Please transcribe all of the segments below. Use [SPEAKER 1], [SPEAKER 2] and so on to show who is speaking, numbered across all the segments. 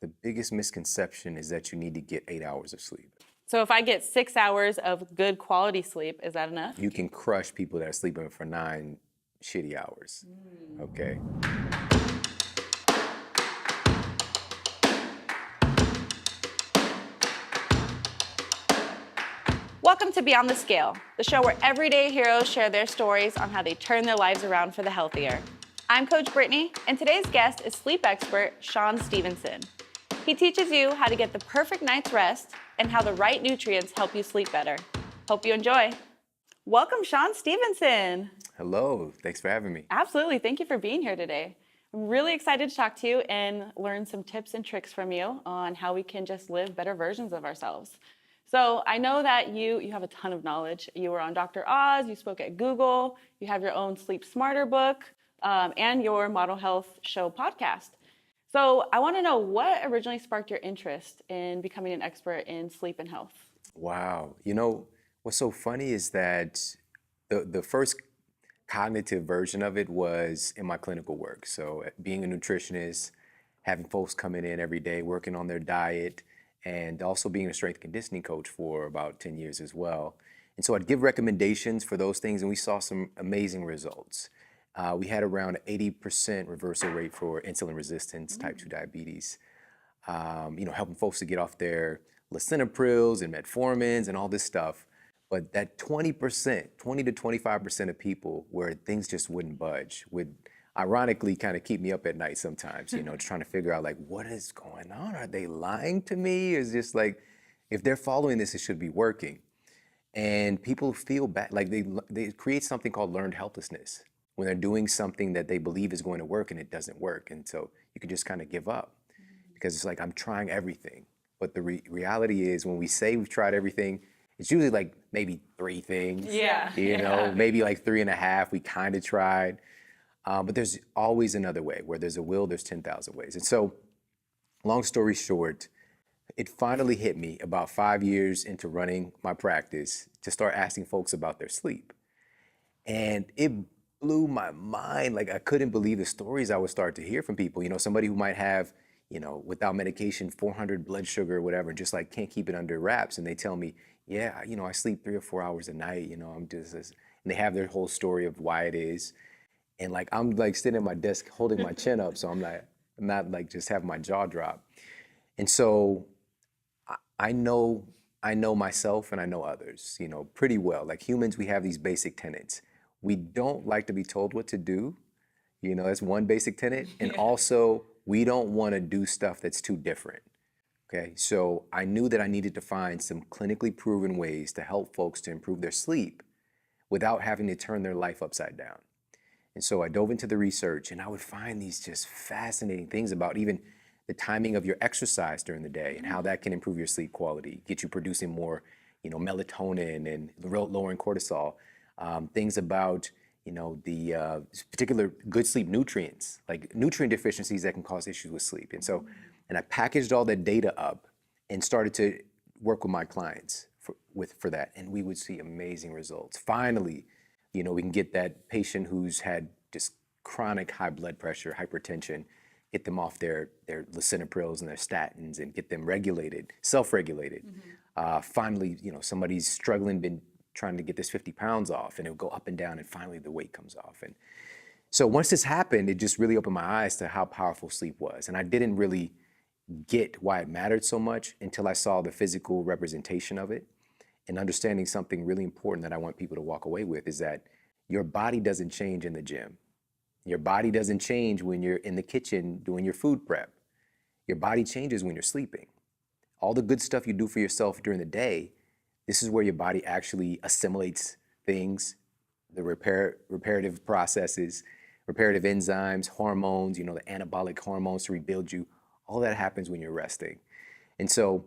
[SPEAKER 1] The biggest misconception is that you need to get 8 hours of sleep.
[SPEAKER 2] So if I get 6 hours of good quality sleep, is that enough?
[SPEAKER 1] You can crush people that are sleeping for 9 shitty hours, okay?
[SPEAKER 2] Welcome to Beyond the Scale, the show where everyday heroes share their stories on how they turn their lives around for the healthier. I'm Coach Brittany, and today's guest is sleep expert Shawn Stevenson. He teaches you how to get the perfect night's rest and how the right nutrients help you sleep better. Hope you enjoy. Welcome, Shawn Stevenson.
[SPEAKER 1] Hello, thanks for having me.
[SPEAKER 2] Absolutely, thank you for being here today. I'm really excited to talk to you and learn some tips and tricks from you on how we can just live better versions of ourselves. So I know that you have a ton of knowledge. You were on Dr. Oz, you spoke at Google, you have your own Sleep Smarter book, and your Model Health Show podcast. So I want to know what originally sparked your interest in becoming an expert in sleep and health.
[SPEAKER 1] Wow. You know, what's so funny is that the first cognitive version of it was in my clinical work. So being a nutritionist, having folks coming in every day, working on their diet, and also being a strength conditioning coach for about 10 years as well. And so I'd give recommendations for those things, and we saw some amazing results. We had around an 80% reversal rate for insulin resistance, type 2 diabetes, helping folks to get off their lisinoprils and metformins and all this stuff. But that 20 to 25% of people where things just wouldn't budge would ironically kind of keep me up at night sometimes, just trying to figure out like, what is going on? Are they lying to me? It's just like, if they're following this, it should be working. And people feel bad, like they create something called learned helplessness when they're doing something that they believe is going to work and it doesn't work. And so you can just kind of give up because it's like, I'm trying everything. But the reality is when we say we've tried everything, it's usually like maybe 3 things, maybe like 3.5, we kind of tried. But there's always another way. Where there's a will, there's 10,000 ways. And so, long story short, it finally hit me about 5 years into running my practice to start asking folks about their sleep. And it blew my mind. Like, I couldn't believe the stories I would start to hear from people. Somebody who might have, without medication, 400 blood sugar or whatever, and just like can't keep it under wraps. And they tell me, yeah, I sleep 3 or 4 hours a night, I'm just this. And they have their whole story of why it is. And like, I'm like sitting at my desk holding my chin up. So I'm not like just having my jaw drop. And so I know myself and I know others, pretty well. Like humans, we have these basic tenets. We don't like to be told what to do. That's one basic tenet. And also, we don't want to do stuff that's too different. Okay. So I knew that I needed to find some clinically proven ways to help folks to improve their sleep without having to turn their life upside down. And so I dove into the research and I would find these just fascinating things about even the timing of your exercise during the day and how that can improve your sleep quality, get you producing more, melatonin and lowering cortisol. Things about, the particular good sleep nutrients, like nutrient deficiencies that can cause issues with sleep. And so, and I packaged all that data up and started to work with my clients for that. And we would see amazing results. Finally, we can get that patient who's had just chronic high blood pressure, hypertension, get them off their lisinoprils and their statins and get them regulated, self-regulated. Finally, somebody's struggling, been trying to get this 50 pounds off, and it'll go up and down, and finally the weight comes off. And so once this happened, it just really opened my eyes to how powerful sleep was. And I didn't really get why it mattered so much until I saw the physical representation of it. And understanding something really important that I want people to walk away with is that your body doesn't change in the gym. Your body doesn't change when you're in the kitchen doing your food prep. Your body changes when you're sleeping. All the good stuff you do for yourself during the day, this is where your body actually assimilates things, the reparative processes, reparative enzymes, hormones, the anabolic hormones to rebuild you. All that happens when you're resting. And so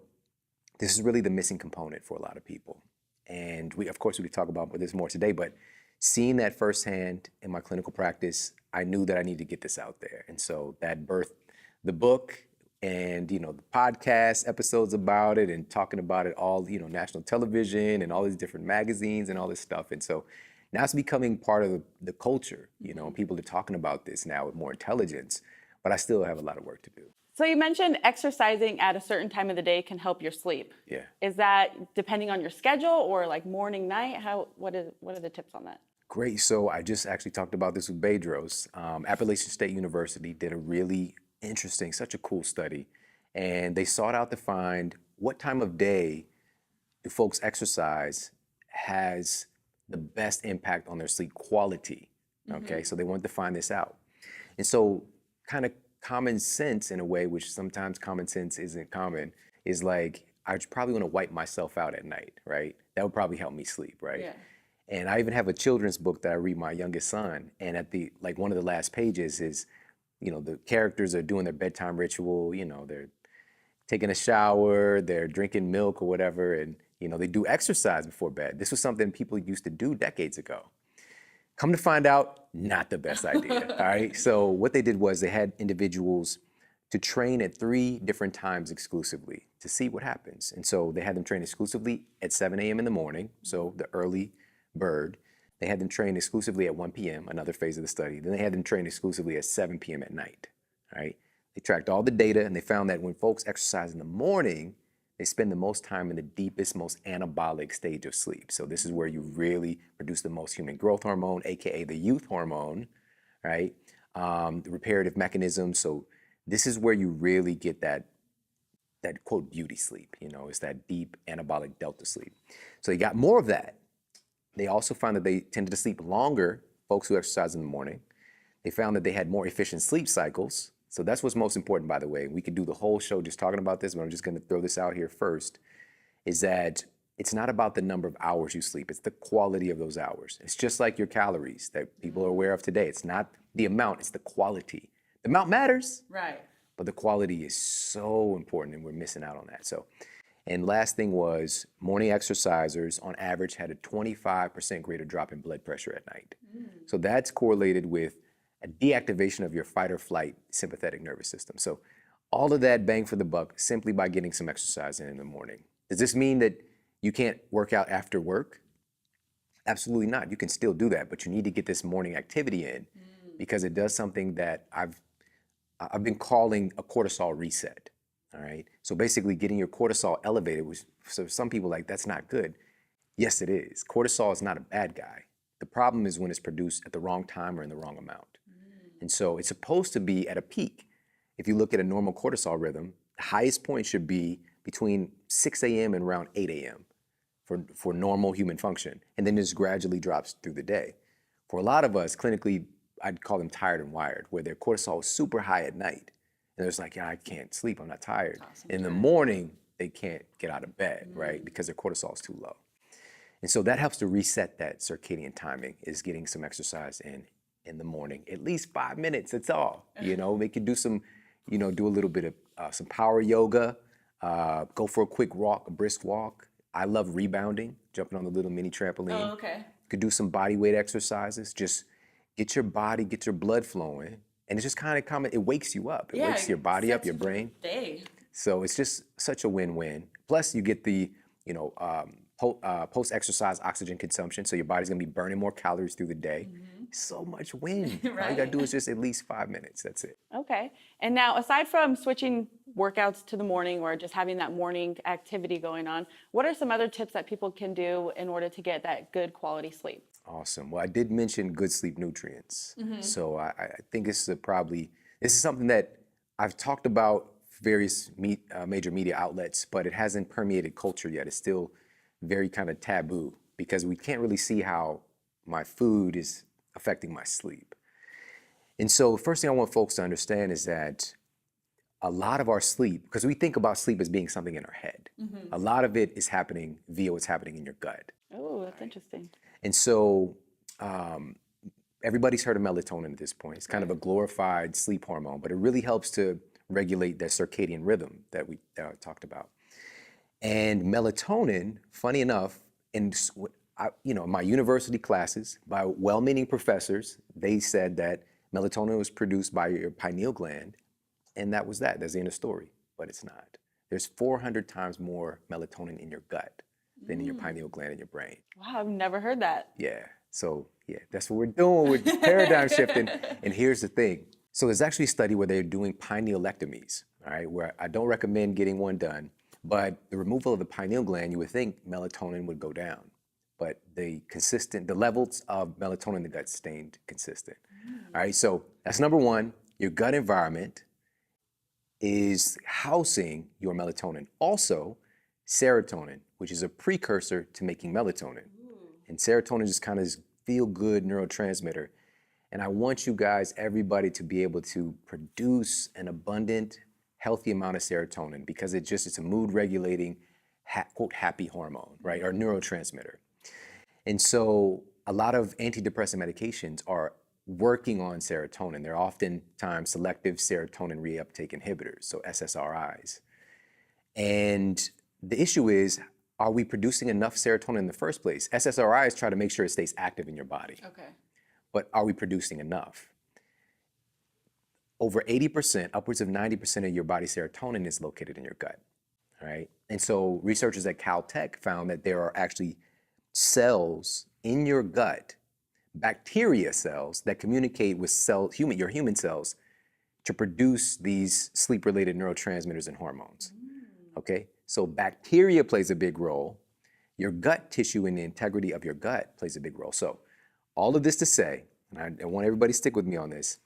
[SPEAKER 1] this is really the missing component for a lot of people. And we could talk about this more today, but seeing that firsthand in my clinical practice, I knew that I needed to get this out there. And so that birthed the book and, the podcast episodes about it and talking about it all, national television and all these different magazines and all this stuff. And so now it's becoming part of the culture, people are talking about this now with more intelligence, but I still have a lot of work to do.
[SPEAKER 2] So you mentioned exercising at a certain time of the day can help your sleep.
[SPEAKER 1] Yeah.
[SPEAKER 2] Is that depending on your schedule or like morning, night? What are the tips on that?
[SPEAKER 1] Great. So I just actually talked about this with Bedros. Appalachian State University did a really interesting, such a cool study. And they sought out to find what time of day do folks exercise has the best impact on their sleep quality. Okay. So they wanted to find this out. And so kind of common sense in a way, which sometimes common sense isn't common, is like, I probably want to wipe myself out at night, right? That would probably help me sleep, right?
[SPEAKER 2] Yeah.
[SPEAKER 1] And I even have a children's book that I read my youngest son. And at the, like one of the last pages is, the characters are doing their bedtime ritual, they're taking a shower, they're drinking milk or whatever. And, they do exercise before bed. This was something people used to do decades ago. Come to find out, not the best idea, all right? So what they did was they had individuals to train at 3 different times exclusively to see what happens. And so they had them train exclusively at 7 a.m. in the morning, so the early bird. They had them train exclusively at 1 p.m., another phase of the study. Then they had them train exclusively at 7 p.m. at night, all right? They tracked all the data and they found that when folks exercise in the morning, they spend the most time in the deepest, most anabolic stage of sleep. So this is where you really produce the most human growth hormone, AKA the youth hormone, right? The reparative mechanism. So this is where you really get that quote beauty sleep, it's that deep anabolic delta sleep. So you got more of that. They also found that they tended to sleep longer, folks who exercise in the morning. They found that they had more efficient sleep cycles. So that's what's most important, by the way. We could do the whole show just talking about this, but I'm just going to throw this out here first, is that it's not about the number of hours you sleep. It's the quality of those hours. It's just like your calories that people are aware of today. It's not the amount, it's the quality. The amount matters,
[SPEAKER 2] Right.
[SPEAKER 1] but the quality is so important, and we're missing out on that. So, and last thing was morning exercisers on average had a 25% greater drop in blood pressure at night. So that's correlated with a deactivation of your fight or flight sympathetic nervous system. So all of that bang for the buck simply by getting some exercise in the morning. Does this mean that you can't work out after work? Absolutely not. You can still do that, but you need to get this morning activity in because it does something that I've been calling a cortisol reset. All right. So basically getting your cortisol elevated, which so some people like, that's not good. Yes, it is. Cortisol is not a bad guy. The problem is when it's produced at the wrong time or in the wrong amount. And so it's supposed to be at a peak. If you look at a normal cortisol rhythm, the highest point should be between 6 a.m. and around 8 a.m. for normal human function. And then it just gradually drops through the day. For a lot of us, clinically, I'd call them tired and wired, where their cortisol is super high at night. And it's like, I can't sleep, I'm not tired. In the morning, they can't get out of bed, right? Because their cortisol is too low. And so that helps to reset that circadian timing, is getting some exercise in the morning, at least 5 minutes, that's all. They could do some, do a little bit of some power yoga, go for a quick walk, a brisk walk. I love rebounding, jumping on the little mini trampoline.
[SPEAKER 2] Oh, okay.
[SPEAKER 1] Could do some body weight exercises, just get your blood flowing. And it's just kind of common, it wakes you up. It wakes your body up, your brain.
[SPEAKER 2] Day.
[SPEAKER 1] So it's just such a win-win. Plus you get the, post-exercise oxygen consumption. So your body's gonna be burning more calories through the day. So much win. All you gotta do is just at least 5 minutes, that's it.
[SPEAKER 2] Okay. And now, aside from switching workouts to the morning or just having that morning activity going on, what are some other tips that people can do in order to get that good quality sleep?
[SPEAKER 1] Awesome. Well, I did mention good sleep nutrients. So I think this is something that I've talked about various major media outlets, but it hasn't permeated culture yet. It's still very kind of taboo because we can't really see how my food is affecting my sleep. And so the first thing I want folks to understand is that a lot of our sleep, because we think about sleep as being something in our head, a lot of it is happening via what's happening in your gut.
[SPEAKER 2] Oh, that's interesting.
[SPEAKER 1] And so everybody's heard of melatonin at this point. It's kind of a glorified sleep hormone, but it really helps to regulate that circadian rhythm that we talked about. And melatonin, funny enough, in my university classes by well-meaning professors, they said that melatonin was produced by your pineal gland, and that was that. That's the end of the story, but it's not. There's 400 times more melatonin in your gut than in your pineal gland in your brain.
[SPEAKER 2] Wow, I've never heard that.
[SPEAKER 1] Yeah, so yeah, that's what we're doing. We're paradigm shifting. And here's the thing. So there's actually a study where they're doing pinealectomies, all right, where I don't recommend getting one done, but the removal of the pineal gland, you would think melatonin would go down, but the levels of melatonin in the gut stayed consistent. All right, so that's number one. Your gut environment is housing your melatonin. Also, serotonin, which is a precursor to making melatonin. And serotonin is kind of this feel-good neurotransmitter. And I want you guys, everybody, to be able to produce an abundant, healthy amount of serotonin because it's a mood-regulating, quote, happy hormone, right, or neurotransmitter. And so a lot of antidepressant medications are working on serotonin. They're oftentimes selective serotonin reuptake inhibitors, so SSRIs. And the issue is, are we producing enough serotonin in the first place? SSRIs try to make sure it stays active in your body.
[SPEAKER 2] Okay.
[SPEAKER 1] But are we producing enough? Over 80%, upwards of 90% of your body's serotonin is located in your gut, all right? And so researchers at Caltech found that there are actually cells in your gut, bacteria cells, that communicate with your human cells to produce these sleep-related neurotransmitters and hormones, okay? So bacteria plays a big role. Your gut tissue and the integrity of your gut plays a big role. So all of this to say, and I want everybody to stick with me on this,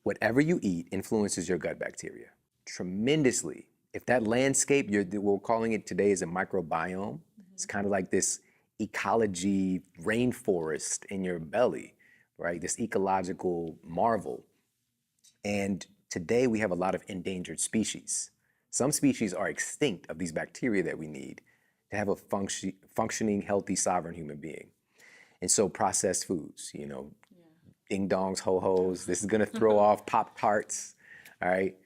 [SPEAKER 1] whatever you eat influences your gut bacteria tremendously. If that landscape, we're calling it today is a microbiome, it's kind of like this ecology rainforest in your belly, right? This ecological marvel. And today we have a lot of endangered species. Some species are extinct of these bacteria that we need to have a functioning, healthy, sovereign human being. And so processed foods, ding dongs, ho-hos, this is gonna throw off Pop-Tarts, all right?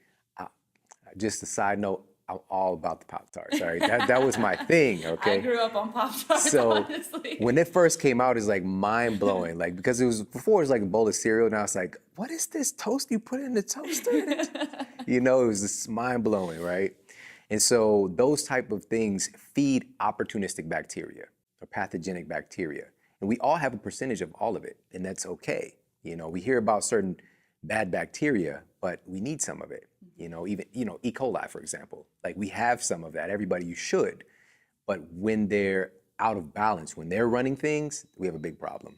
[SPEAKER 1] Just a side note, I'm all about the Pop-Tarts, all right? That was my thing, okay?
[SPEAKER 2] I grew up on Pop-Tarts,
[SPEAKER 1] so
[SPEAKER 2] honestly.
[SPEAKER 1] When it first came out, it's like mind-blowing, like because before it was like a bowl of cereal, now it's like, what is this toast you put in the toaster? It was just mind-blowing, right? And so those type of things feed opportunistic bacteria or pathogenic bacteria. And we all have a percentage of all of it, and that's okay. We hear about certain bad bacteria, but we need some of it. Even E. coli, for example. Like we have some of that. Everybody, you should. But when they're out of balance, when they're running things, we have a big problem.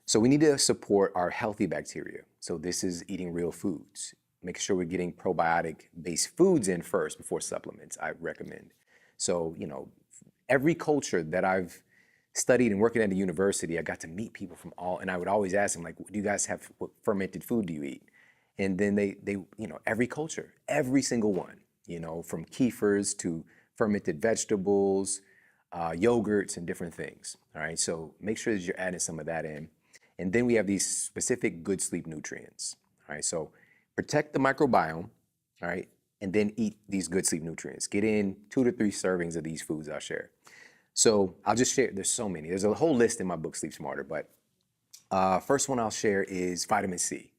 [SPEAKER 1] So we need to support our healthy bacteria. So this is eating real foods. Make sure we're getting probiotic-based foods in first before supplements, I recommend. So, every culture that I've studied and working at a university, I got to meet people from and I would always ask them, like, do you guys have, what fermented food do you eat? And then they every culture, every single one, from kefirs to fermented vegetables, yogurts and different things, all right? So make sure that you're adding some of that in. And then we have these specific good sleep nutrients, all right? So protect the microbiome, all right? And then eat these good sleep nutrients. Get in 2 to 3 servings of these foods I'll share. So I'll just share, there's so many. There's a whole list in my book, Sleep Smarter, but first one I'll share is vitamin C,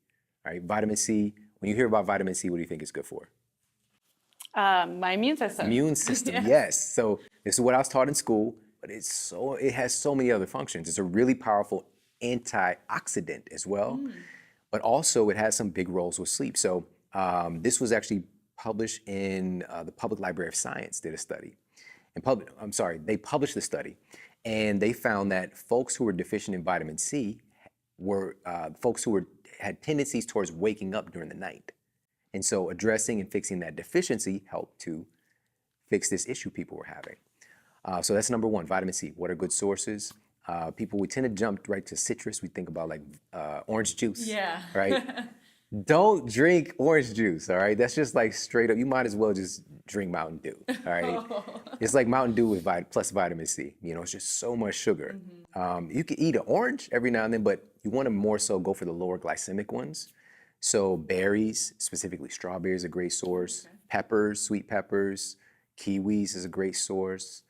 [SPEAKER 1] right? Vitamin C, when you hear about vitamin C, what do you think it's good for?
[SPEAKER 2] My immune system.
[SPEAKER 1] Immune system, yes. So this is what I was taught in school, but it has so many other functions. It's a really powerful antioxidant as well, but also it has some big roles with sleep. So this was actually published in the Public Library of Science did a study. They published the study, and they found that folks who were deficient in vitamin C were folks who had tendencies towards waking up during the night. And so addressing and fixing that deficiency helped to fix this issue people were having. So that's number one, vitamin C. What are good sources? We tend to jump right to citrus. We think about like orange juice, right? Don't drink orange juice, all right? That's just like straight up, you might as well just drink Mountain Dew, all right? It's like Mountain Dew with plus vitamin C. It's just so much sugar. You can eat an orange every now and then, but you want to more so go for the lower glycemic ones. So berries, specifically strawberries, a great source. Okay. Peppers, sweet peppers, kiwis is a great source.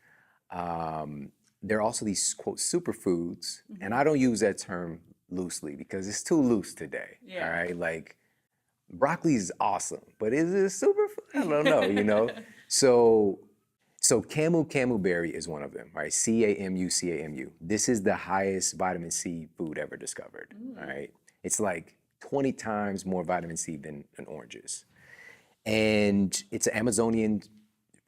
[SPEAKER 1] There are also these, quote, superfoods, and I don't use that term loosely because it's too loose today, all right? Like, broccoli is awesome, but is it a superfood? I don't know, So camu berry is one of them, right? CAMU. This is the highest vitamin C food ever discovered, all right? It's like 20 times more vitamin C than oranges. And it's an Amazonian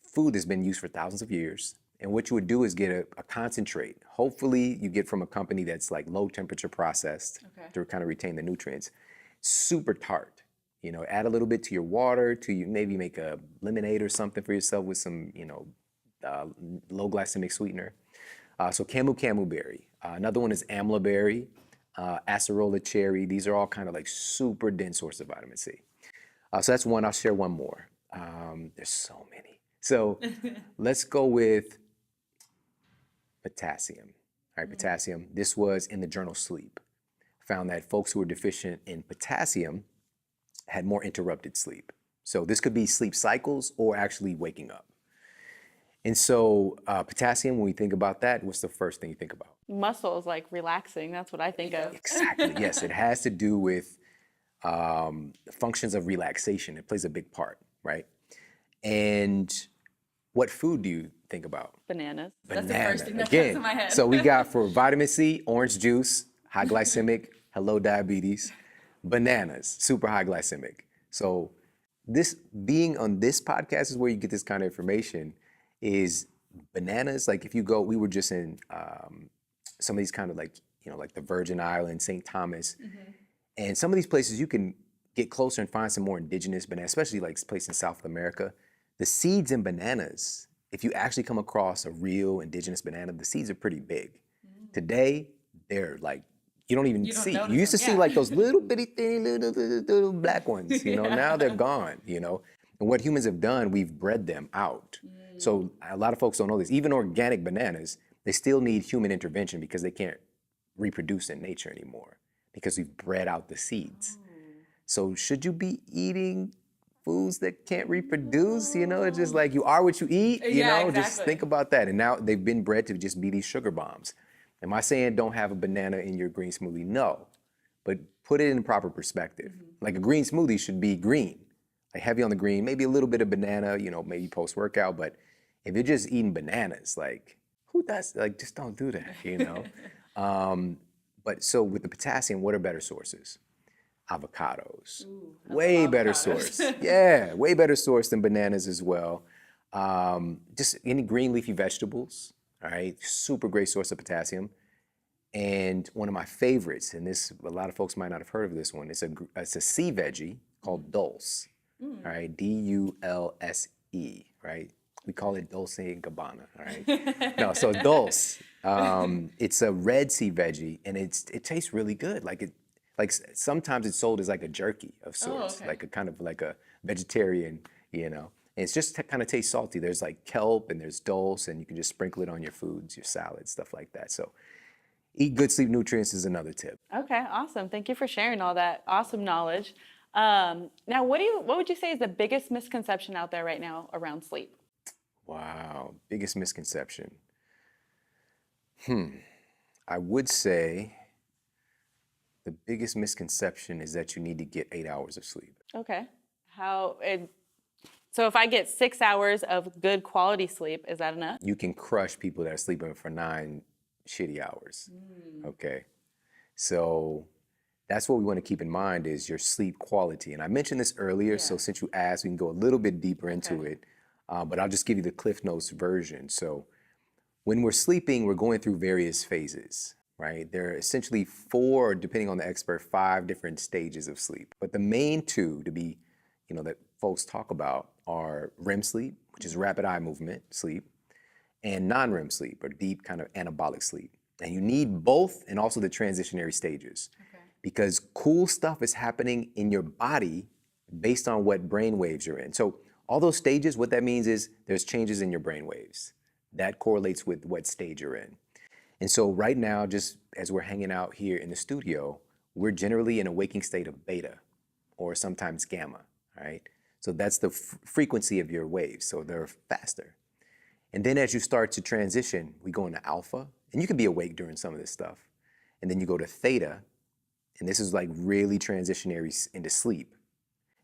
[SPEAKER 1] food that's been used for thousands of years. And what you would do is get a concentrate. Hopefully you get from a company that's like low temperature processed to kind of retain the nutrients. Super tart. You know, add a little bit to your water, to you maybe make a lemonade or something for yourself with some, low glycemic sweetener. So camu berry. Another one is amla berry, acerola cherry. These are all kind of like super dense source of vitamin C. So that's one. I'll share one more. There's so many. So let's go with potassium. All right, potassium. This was in the journal Sleep. Found that folks who were deficient in potassium had more interrupted sleep. So this could be sleep cycles or actually waking up. And so potassium, when we think about that, what's the first thing you think about?
[SPEAKER 2] Muscles, like relaxing. That's what I think of.
[SPEAKER 1] Exactly. Yes, it has to do with functions of relaxation. It plays a big part, right? And what food do you think about?
[SPEAKER 2] Bananas.
[SPEAKER 1] Banana.
[SPEAKER 2] That's the first thing that
[SPEAKER 1] Again,
[SPEAKER 2] comes to my head.
[SPEAKER 1] So we got for vitamin C, orange juice, high glycemic, hello diabetes. Bananas, super high glycemic. So this being on this podcast is where you get this kind of information. Is bananas, like if you go, we were just in some of these kind of like, like the Virgin Islands, St. Thomas, and some of these places you can get closer and find some more indigenous bananas, especially like places in South America. The seeds in bananas, if you actually come across a real indigenous banana, the seeds are pretty big. Today, they're like, you don't even see. You used to see like those little bitty thin little black ones, now they're gone, And what humans have done, we've bred them out. So a lot of folks don't know this. Even organic bananas, they still need human intervention because they can't reproduce in nature anymore because we've bred out the seeds. So should you be eating foods that can't reproduce? It's just like you are what you eat, just think about that. And now they've been bred to just be these sugar bombs. Am I saying don't have a banana in your green smoothie? No, but put it in proper perspective. Like a green smoothie should be green, like heavy on the green, maybe a little bit of banana, maybe post-workout. But if you're just eating bananas, like who does, like just don't do that, But so with the potassium, what are better sources? Avocados. Way better source. Yeah, way better source than bananas as well. Just any green leafy vegetables, all right? Super great source of potassium. And one of my favorites, and this, a lot of folks might not have heard of this one, it's a sea veggie called dulse, all right? Dulse, right? We call it dulce and gabbana, all right? No, so dulse, it's a red sea veggie, and it tastes really good. Like sometimes it's sold as like a jerky of sorts, like a kind of like a vegetarian, And it's just kind of tastes salty. There's like kelp and there's dulse, and you can just sprinkle it on your foods, your salads, stuff like that. So eat good sleep nutrients is another tip.
[SPEAKER 2] Okay, awesome. Thank you for sharing all that awesome knowledge. Now, what would you say is the biggest misconception out there right now around sleep?
[SPEAKER 1] Wow, biggest misconception. I would say the biggest misconception is that you need to get 8 hours of sleep.
[SPEAKER 2] Okay. So if I get 6 hours of good quality sleep, is that enough?
[SPEAKER 1] You can crush people that are sleeping for 9 shitty hours. Okay. So that's what we want to keep in mind is your sleep quality. And I mentioned this earlier, so since you asked, we can go a little bit deeper into it. But I'll just give you the Cliff Notes version. So when we're sleeping, we're going through various phases, right? There are essentially 4, depending on the expert, 5 different stages of sleep. But the main 2 to be, that folks talk about are REM sleep, which is rapid eye movement sleep, and non-REM sleep, or deep kind of anabolic sleep. And you need both, and also the transitionary stages. Because cool stuff is happening in your body based on what brain waves you're in. So all those stages, what that means is there's changes in your brain waves. That correlates with what stage you're in. And so right now, just as we're hanging out here in the studio, we're generally in a waking state of beta or sometimes gamma, right? So that's the frequency of your waves, so they're faster. And then as you start to transition, we go into alpha, and you can be awake during some of this stuff. And then you go to theta, and this is like really transitionary into sleep.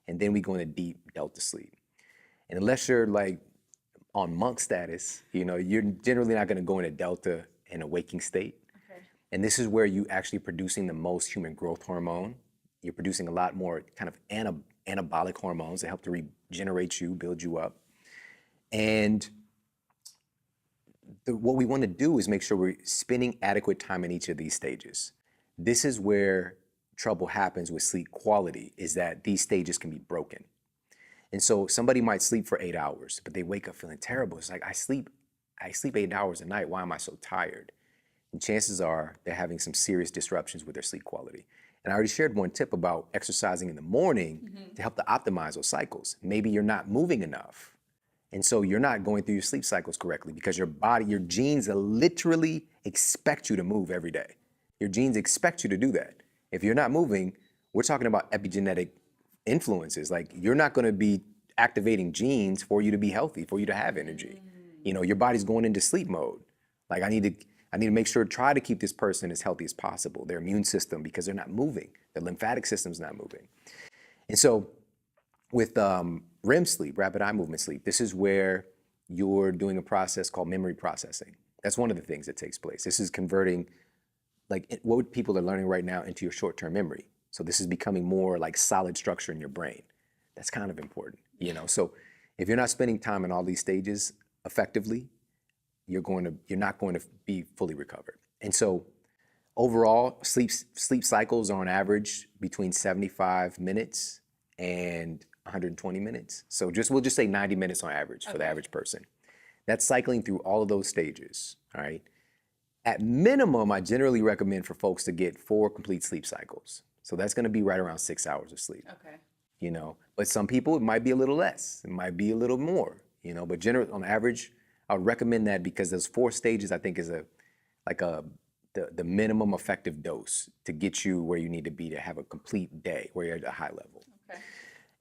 [SPEAKER 1] And then we go into deep delta sleep. And unless you're like on monk status, you're generally not gonna go into delta in a waking state. And this is where you actually producing the most human growth hormone. You're producing a lot more kind of anabolic hormones that help to regenerate you, build you up. And what we want to do is make sure we're spending adequate time in each of these stages. This is where trouble happens with sleep quality, is that these stages can be broken. And so somebody might sleep for 8 hours, but they wake up feeling terrible. It's like, I sleep 8 hours a night. Why am I so tired? And chances are they're having some serious disruptions with their sleep quality. And I already shared one tip about exercising in the morning to help to optimize those cycles. Maybe you're not moving enough. And so you're not going through your sleep cycles correctly because your body, your genes literally expect you to move every day. Your genes expect you to do that. If you're not moving, we're talking about epigenetic influences. Like, you're not going to be activating genes for you to be healthy, for you to have energy. You know, your body's going into sleep mode. Like, I need to make sure, try to keep this person as healthy as possible, their immune system, because they're not moving. Their lymphatic system's not moving. And so with REM sleep, rapid eye movement sleep, this is where you're doing a process called memory processing. That's one of the things that takes place. This is converting, like, what people are learning right now into your short-term memory. So this is becoming more like solid structure in your brain. That's kind of important, you know? So if you're not spending time in all these stages effectively, you're not going to be fully recovered. And so overall, sleep cycles are on average between 75 minutes and 120 minutes. So we'll just say 90 minutes on average for the average person. That's cycling through all of those stages, all right? At minimum, I generally recommend for folks to get 4 complete sleep cycles. So that's gonna be right around 6 hours of sleep. Okay. You know, but some people, it might be a little less, it might be a little more, you know, but generally, on average, I would recommend that because those 4 stages, I think, is the minimum effective dose to get you where you need to be to have a complete day where you're at a high level. Okay.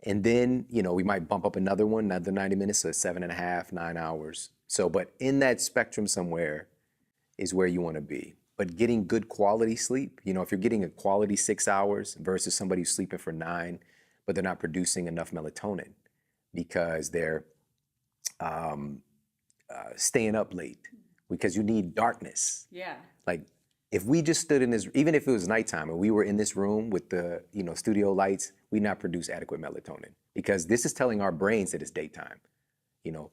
[SPEAKER 1] And then, you know, we might bump up another 90 minutes, so 7.5, 9 hours. So, but in that spectrum somewhere is where you want to be. But getting good quality sleep, you know, if you're getting a quality 6 hours versus somebody who's sleeping for 9, but they're not producing enough melatonin because they're staying up late, because you need darkness. Yeah. Like, if we just stood in this, even if it was nighttime and we were in this room with the, you know, studio lights, we'd not produce adequate melatonin, because this is telling our brains that it's daytime. You know,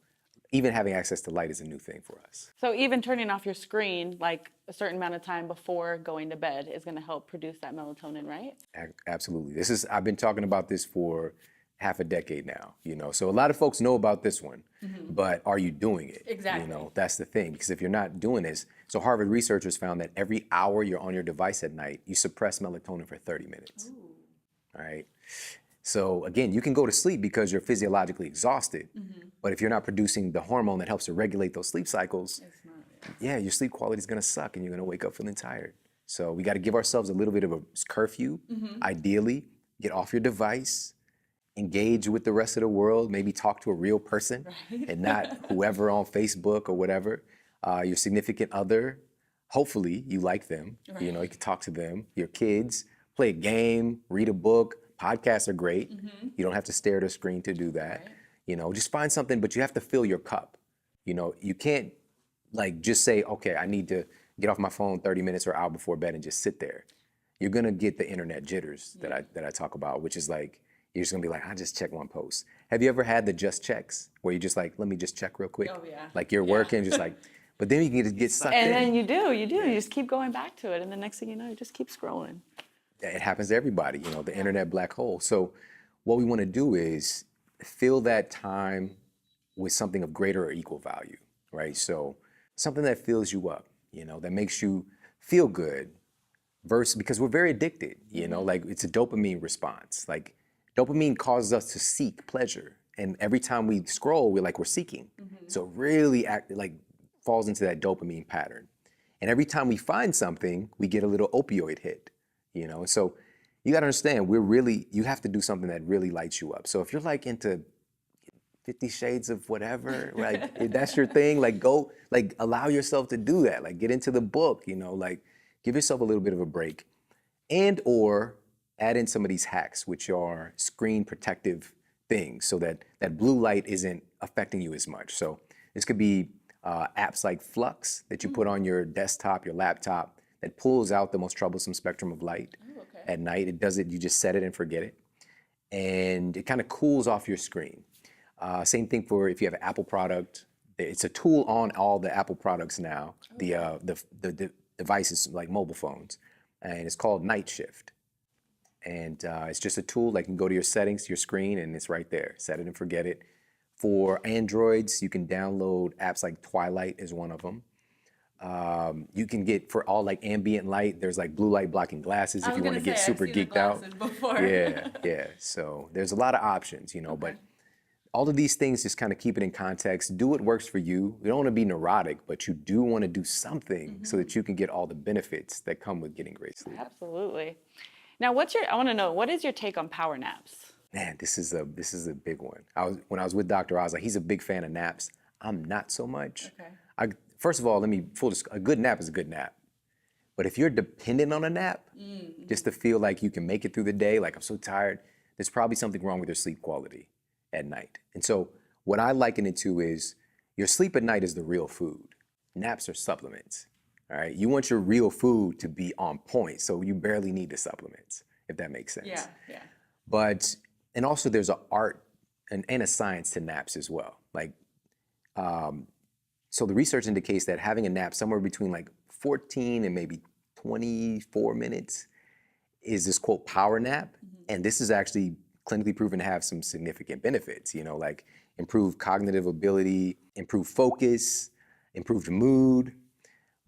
[SPEAKER 1] even having access to light is a new thing for us.
[SPEAKER 2] So even turning off your screen like a certain amount of time before going to bed is going to help produce that melatonin, right?
[SPEAKER 1] Absolutely. I've been talking about this for half a decade now, you know. So a lot of folks know about this one, but are you doing it? Exactly. You know, that's the thing, because if you're not doing this, so Harvard researchers found that every hour you're on your device at night, you suppress melatonin for 30 minutes. Ooh. All right. So again, you can go to sleep because you're physiologically exhausted, but if you're not producing the hormone that helps to regulate those sleep cycles, yeah, your sleep quality is going to suck and you're going to wake up feeling tired. So we got to give ourselves a little bit of a curfew. Ideally, get off your device, engage with the rest of the world, maybe talk to a real person, and not whoever on Facebook or whatever. Your significant other, hopefully you like them. You know, you can talk to them. Your kids, play a game, read a book. Podcasts are great. You don't have to stare at a screen to do that. You know, just find something, but you have to fill your cup. You know, you can't like just say, okay, I need to get off my phone 30 minutes or hour before bed and just sit there. You're gonna get the internet jitters that I talk about, which is like, you're just gonna be like, I just check one post. Have you ever had the just checks where you just like, let me just check real quick? Oh yeah. Like you're working, just like, but then you can get sucked in.
[SPEAKER 2] And then you do. You just keep going back to it. And the next thing you know, you just keep scrolling.
[SPEAKER 1] It happens to everybody, you know, the internet black hole. So what we want to do is fill that time with something of greater or equal value, right? So something that fills you up, you know, that makes you feel good, because we're very addicted, you know, like it's a dopamine response. Like dopamine causes us to seek pleasure. And every time we scroll, we're seeking. So it really falls into that dopamine pattern. And every time we find something, we get a little opioid hit. You know, so you got to understand, you have to do something that really lights you up. So if you're like into 50 Shades of whatever, like if that's your thing, like go, like allow yourself to do that. Like get into the book, you know, like give yourself a little bit of a break, and or add in some of these hacks, which are screen protective things, so that that blue light isn't affecting you as much. So this could be apps like Flux that you put on your desktop, your laptop, that pulls out the most troublesome spectrum of light at night. It does it, you just set it and forget it. and it kind of cools off your screen. Same thing for if you have an Apple product. It's a tool on all the Apple products now, the devices like mobile phones, and it's called Night Shift. And it's just a tool, like you can go to your settings, your screen, and it's right there. Set it and forget it. For Androids, you can download apps like Twilight is one of them. You can get, for all like ambient light, there's like blue light blocking glasses if you want to get super geeked out. Yeah. So there's a lot of options, but all of these things, just kind of keep it in context. Do what works for you. You don't want to be neurotic, but you do want to do something so that you can get all the benefits that come with getting great sleep.
[SPEAKER 2] Absolutely. Now, I want to know, what is your take on power naps?
[SPEAKER 1] Man, this is a big one. When I was with Dr. Oz, he's a big fan of naps. I'm not so much.
[SPEAKER 2] Okay.
[SPEAKER 1] First of all, a good nap is a good nap. But if you're dependent on a nap, just to feel like you can make it through the day, like I'm so tired, there's probably something wrong with your sleep quality at night. And so what I liken it to is your sleep at night is the real food. Naps are supplements. All right. You want your real food to be on point, so you barely need the supplements, if that makes sense.
[SPEAKER 2] Yeah.
[SPEAKER 1] But, and also there's an art and a science to naps as well. Like, so the research indicates that having a nap somewhere between like 14 and maybe 24 minutes is this quote power nap. And this is actually clinically proven to have some significant benefits, like improved cognitive ability, improved focus, improved mood.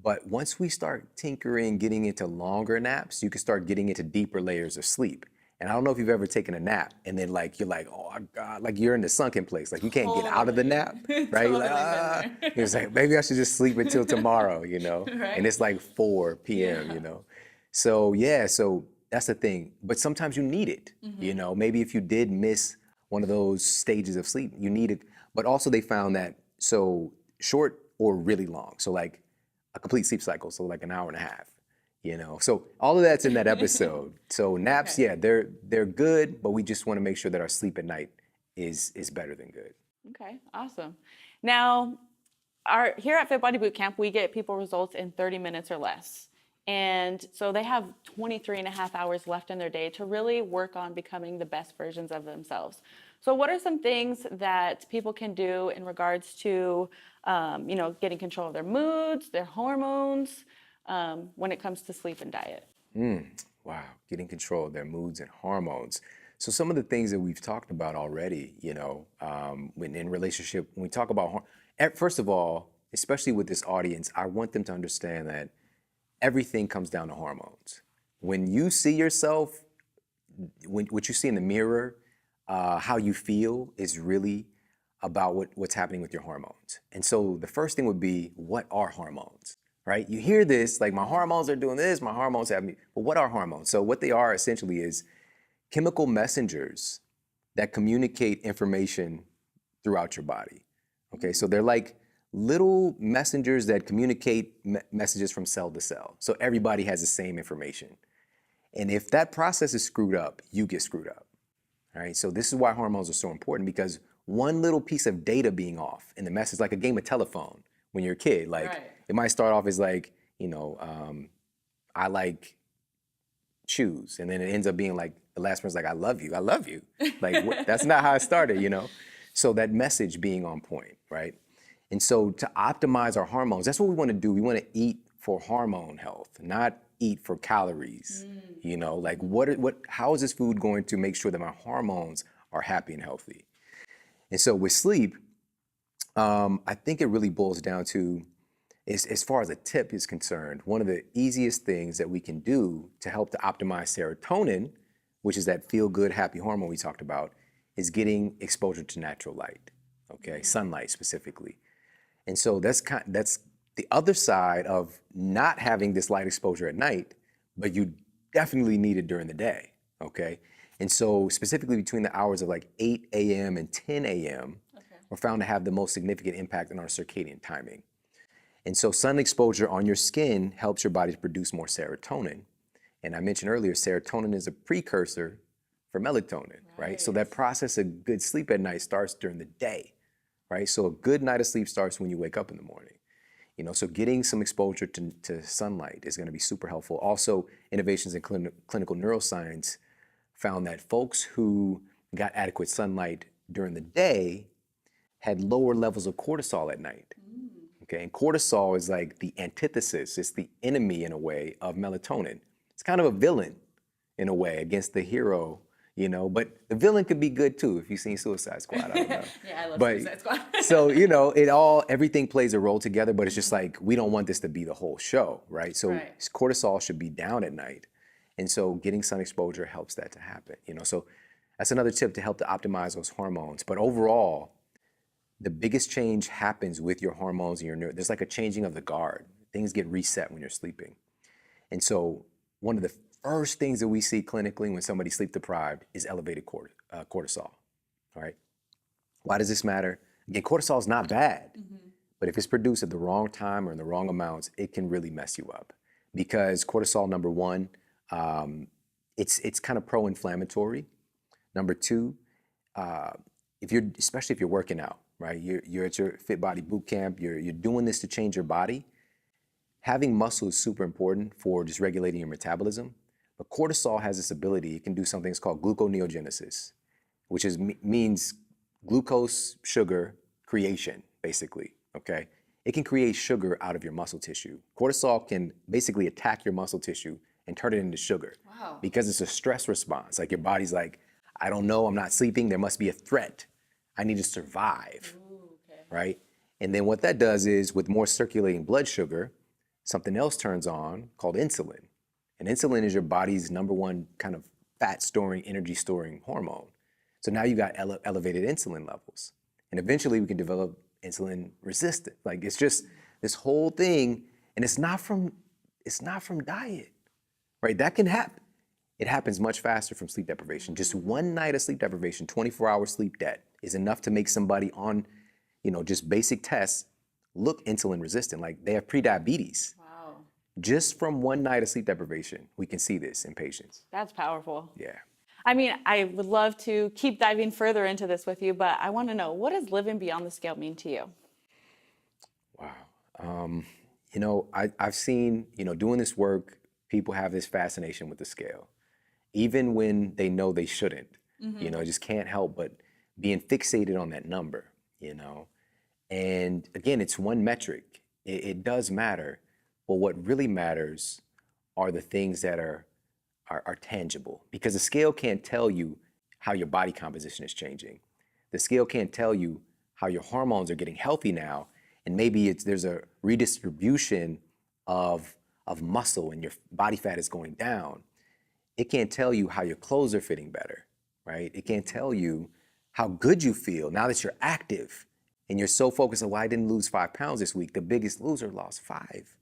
[SPEAKER 1] But once we start tinkering, getting into longer naps, you can start getting into deeper layers of sleep. And I don't know if you've ever taken a nap and then you're like, oh my God, like you're in the sunken place. Like you can't get out of the nap, right? You're like, It's like, maybe I should just sleep until tomorrow,
[SPEAKER 2] Right.
[SPEAKER 1] And it's like 4 p.m., So so that's the thing. But sometimes you need it, Maybe if you did miss one of those stages of sleep, you need it. But also they found that so short or really long. So like a complete sleep cycle, so like an hour and a half. So all of that's in that episode. So naps, they're good, but we just want to make sure that our sleep at night is better than good.
[SPEAKER 2] Okay, awesome. Now, here at Fit Body Bootcamp, we get people results in 30 minutes or less. And so they have 23 and a half hours left in their day to really work on becoming the best versions of themselves. So what are some things that people can do in regards to, getting control of their moods, their hormones, when it comes to sleep and diet?
[SPEAKER 1] Wow, getting control of their moods and hormones. So some of the things that we've talked about already, when in relationship, when we talk about, first of all, especially with this audience, I want them to understand that everything comes down to hormones. When you see yourself, what you see in the mirror, how you feel is really about what's happening with your hormones. And so the first thing would be, what are hormones? Right? You hear this, like my hormones are doing this, my hormones have me, but what are hormones? So what they are essentially is chemical messengers that communicate information throughout your body. Okay, so they're like little messengers that communicate messages from cell to cell. So everybody has the same information. And if that process is screwed up, you get screwed up. All right, so this is why hormones are so important, because one little piece of data being off in the message, like a game of telephone when you're a kid, it might start off as like, I like shoes. And then it ends up being like, the last person's like, I love you. Like, that's not how it started, So that message being on point, right? And so to optimize our hormones, that's what we want to do. We want to eat for hormone health, not eat for calories. Like how is this food going to make sure that my hormones are happy and healthy? And so with sleep, I think it really boils down to, as far as a tip is concerned, one of the easiest things that we can do to help to optimize serotonin, which is that feel-good, happy hormone we talked about, is getting exposure to natural light, okay? Sunlight specifically. And so that's the other side of not having this light exposure at night, but you definitely need it during the day, okay? And so specifically between the hours of like 8 a.m. and 10 a.m., were found to have the most significant impact on our circadian timing. And so sun exposure on your skin helps your body to produce more serotonin. And I mentioned earlier, serotonin is a precursor for melatonin, right? So that process of good sleep at night starts during the day, right? So a good night of sleep starts when you wake up in the morning. So getting some exposure to sunlight is going to be super helpful. Also, innovations in clinical neuroscience found that folks who got adequate sunlight during the day had lower levels of cortisol at night. Okay, and cortisol is like the antithesis, it's the enemy in a way of melatonin. It's kind of a villain in a way against the hero, but the villain could be good too if you've seen Suicide Squad, I don't know.
[SPEAKER 2] Yeah, I love
[SPEAKER 1] But,
[SPEAKER 2] Suicide Squad.
[SPEAKER 1] so, everything plays a role together, but it's just like, we don't want this to be the whole show, right? So
[SPEAKER 2] Right.
[SPEAKER 1] cortisol should be down at night. And so getting sun exposure helps that to happen, So that's another tip to help to optimize those hormones. But overall, the biggest change happens with your hormones and your nerve. There's like a changing of the guard. Things get reset when you're sleeping. And so one of the first things that we see clinically when somebody's sleep deprived is elevated cortisol, all right? Why does this matter? Again, cortisol is not bad, but if it's produced at the wrong time or in the wrong amounts, it can really mess you up. Because cortisol, number one, it's kind of pro-inflammatory. Number two, especially if you're working out, right? You're at your Fit Body Boot Camp, you're doing this to change your body. Having muscle is super important for just regulating your metabolism, but cortisol has this ability, it can do something that's called gluconeogenesis, which means glucose sugar creation, basically, okay? It can create sugar out of your muscle tissue. Cortisol can basically attack your muscle tissue and turn it into sugar.
[SPEAKER 2] Wow.
[SPEAKER 1] Because it's a stress response. Like your body's like, I don't know, I'm not sleeping, there must be a threat. I need to survive, right? And then what that does is with more circulating blood sugar, something else turns on called insulin. And insulin is your body's number one kind of fat storing, energy storing hormone. So now you got elevated insulin levels. And eventually we can develop insulin resistant. Like it's just this whole thing, and it's not from diet, right? That can happen. It happens much faster from sleep deprivation. Just one night of sleep deprivation, 24-hour sleep debt, is enough to make somebody on, just basic tests look insulin resistant, like they have prediabetes.
[SPEAKER 2] Wow.
[SPEAKER 1] Just from one night of sleep deprivation, we can see this in patients.
[SPEAKER 2] That's powerful.
[SPEAKER 1] Yeah.
[SPEAKER 2] I mean, I would love to keep diving further into this with you, but I want to know, what does living beyond the scale mean to you?
[SPEAKER 1] Wow. I've seen, doing this work, people have this fascination with the scale, even when they know they shouldn't, just can't help but being fixated on that number, And again, it's one metric. It does matter, but what really matters are the things that are tangible, because the scale can't tell you how your body composition is changing. The scale can't tell you how your hormones are getting healthy now, and maybe there's a redistribution of muscle and your body fat is going down. It can't tell you how your clothes are fitting better, right? It can't tell you how good you feel now that you're active and you're so focused on, well, I didn't lose 5 pounds this week. The biggest loser lost 5.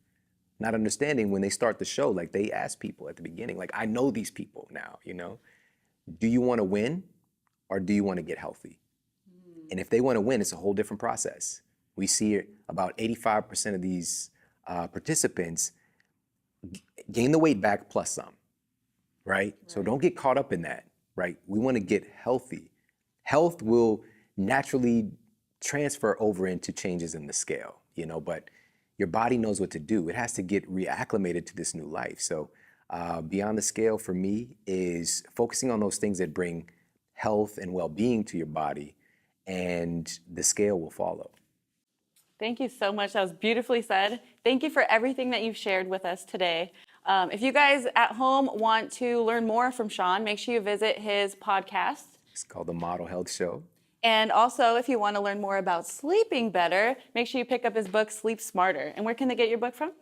[SPEAKER 1] Not understanding when they start the show, like they ask people at the beginning, like, I know these people now, Do you want to win or do you want to get healthy? And if they want to win, it's a whole different process. We see about 85% of these participants gain the weight back plus some, right? So don't get caught up in that, right? We want to get healthy. Health will naturally transfer over into changes in the scale, but your body knows what to do. It has to get reacclimated to this new life. So beyond the scale for me is focusing on those things that bring health and well-being to your body, and the scale will follow.
[SPEAKER 2] Thank you so much. That was beautifully said. Thank you for everything that you've shared with us today. If you guys at home want to learn more from Shawn, make sure you visit his podcast.
[SPEAKER 1] It's called The Model Health Show.
[SPEAKER 2] And also, if you want to learn more about sleeping better, make sure you pick up his book, Sleep Smarter. And where can they get your book from?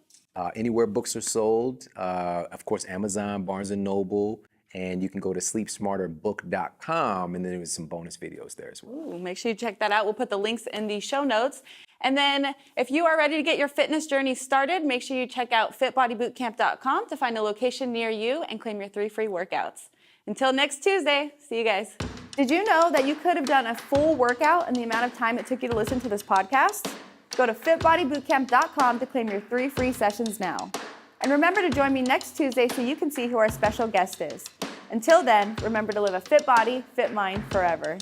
[SPEAKER 1] Anywhere books are sold. Of course, Amazon, Barnes & Noble. And you can go to sleepsmarterbook.com, and then there's some bonus videos there as well.
[SPEAKER 2] Ooh, make sure you check that out. We'll put the links in the show notes. And then if you are ready to get your fitness journey started, make sure you check out fitbodybootcamp.com to find a location near you and claim your 3 free workouts. Until next Tuesday, see you guys. Did you know that you could have done a full workout in the amount of time it took you to listen to this podcast? Go to fitbodybootcamp.com to claim your 3 free sessions now. And remember to join me next Tuesday so you can see who our special guest is. Until then, remember to live a fit body, fit mind forever.